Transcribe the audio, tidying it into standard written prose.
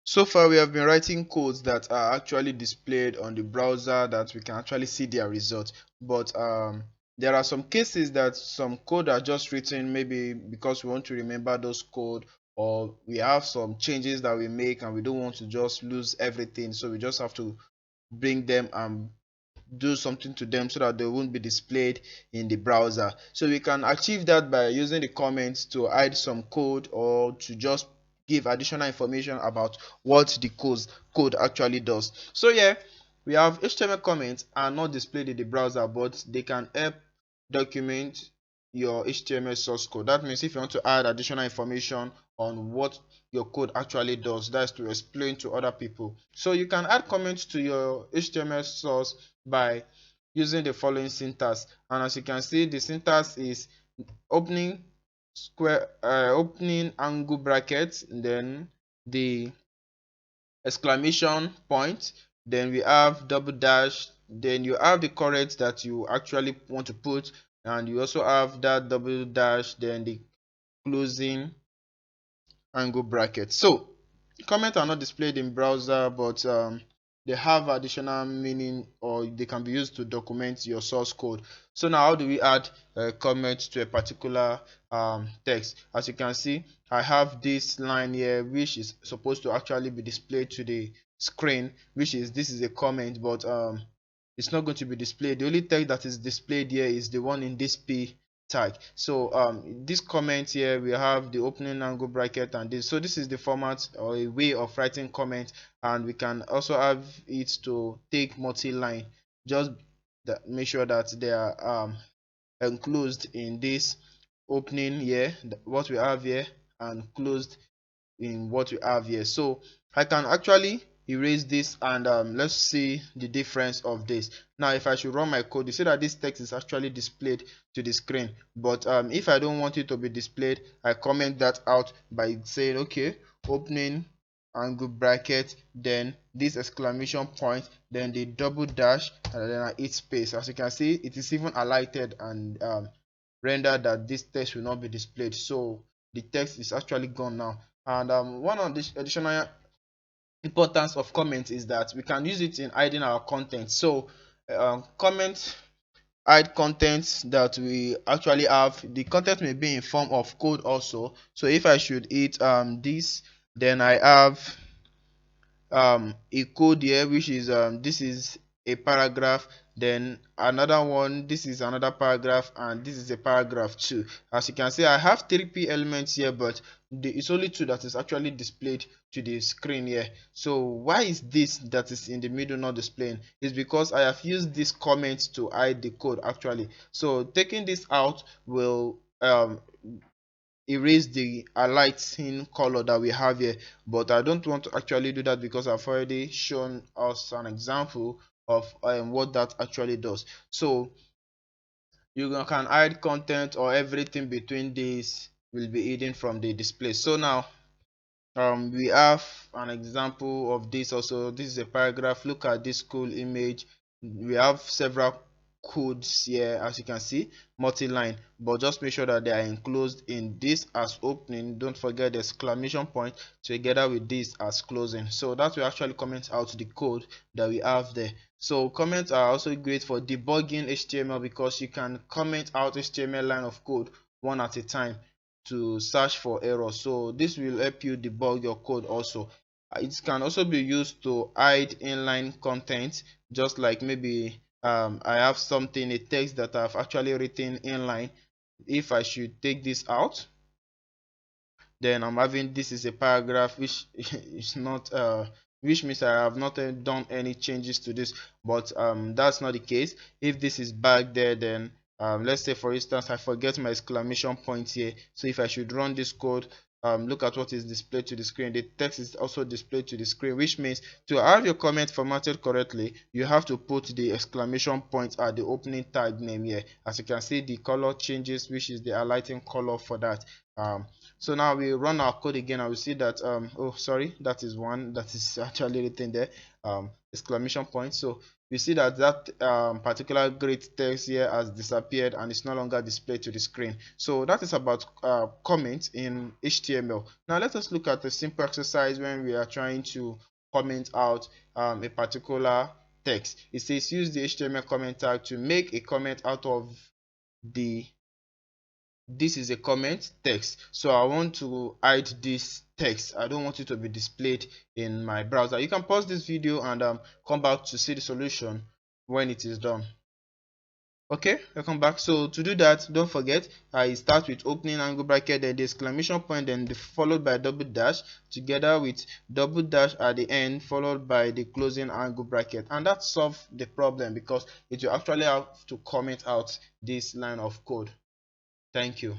So far, we have been writing codes that are actually displayed on the browser that we can actually see their result. But there are some cases that some code are just written maybe because we want to remember those code, or we have some changes that we make and we don't want to just lose everything. So we just have to bring them and do something to them so that they won't be displayed in the browser. So we can achieve that by using the comments to hide some code or to just give additional information about what the code actually does. So yeah, we have HTML comments are not displayed in the browser, but they can help document your HTML source code. That means if you want to add additional information on what your code actually does, that's to explain to other people. So you can add comments to your HTML source by using the following syntax. And as you can see, the syntax is opening opening angle bracket, then the exclamation point, then we have double dash, then you have the correct that you actually want to put, and you also have that double dash, then the closing angle bracket. So comments are not displayed in browser, but they have additional meaning, or they can be used to document your source code. So now how do we add a comment to a particular text? As you can see, I have this line here which is supposed to actually be displayed to the screen, which is this is a comment, but it's not going to be displayed. The only text that is displayed here is the one in this p tag. So this comment here, we have the opening angle bracket and this. So this is the format or a way of writing comment, and we can also have it to take multi-line. Just make sure that they are enclosed in this opening here, what we have here, and closed in what we have here. So I can actually erase this, and let's see the difference of this. Now if I should run my code, you see that this text is actually displayed to the screen, but if I don't want it to be displayed, I comment that out by saying okay, opening angle bracket, then this exclamation point, then the double dash, and then I hit space. As you can see, it is even highlighted and rendered that this text will not be displayed. So the text is actually gone now. And one of the additional importance of comments is that we can use it in hiding our content. So comment hide content that we actually have. The content may be in form of code also. So if I should hit this, then I have a code here, which is this is a paragraph, then another one, this is another paragraph, and this is a paragraph too. As you can see, I have 3p elements here, but it's only two that is actually displayed to the screen here. So why is this that is in the middle not displaying? Is because I have used this comment to hide the code actually. So taking this out will erase the highlighting color that we have here, but I don't want to actually do that because I've already shown us an example of what that actually does. So you can hide content, or everything between these will be hidden from the display. So now we have an example of this also. This is a paragraph. Look at this cool image. We have several codes here, as you can see, multi-line, but just make sure that they are enclosed in this as opening. Don't forget the exclamation point together with this as closing. So that will actually comment out the code that we have there. So comments are also great for debugging HTML, because you can comment out HTML line of code one at a time to search for errors. So this will help you debug your code also. It can also be used to hide inline content, just like maybe I have something, a text that I've actually written inline. If I should take this out, then I'm having this is a paragraph which is not which means I have not done any changes to this, but that's not the case. If this is back there, then let's say for instance I forget my exclamation point here. So if I should run this code, look at what is displayed to the screen. The text is also displayed to the screen, which means to have your comment formatted correctly, you have to put the exclamation point at the opening tag name here. As you can see, the color changes, which is the highlighting color for that. So now we run our code again, and we see that oh sorry, that is one that is actually written there, exclamation point. So you see that particular great text here has disappeared and it's no longer displayed to the screen. So that is about comment in HTML. Now let us look at a simple exercise when we are trying to comment out a particular text. It says use the HTML comment tag to make a comment out of this is a comment text. So I want to hide this text. I don't want it to be displayed in my browser. You can pause this video and come back to see the solution when it is done. Okay, welcome back. So to do that, don't forget I start with opening angle bracket, then the exclamation point, then followed by double dash, together with double dash at the end, followed by the closing angle bracket, and that solves the problem because it will actually have to comment out this line of code. Thank you.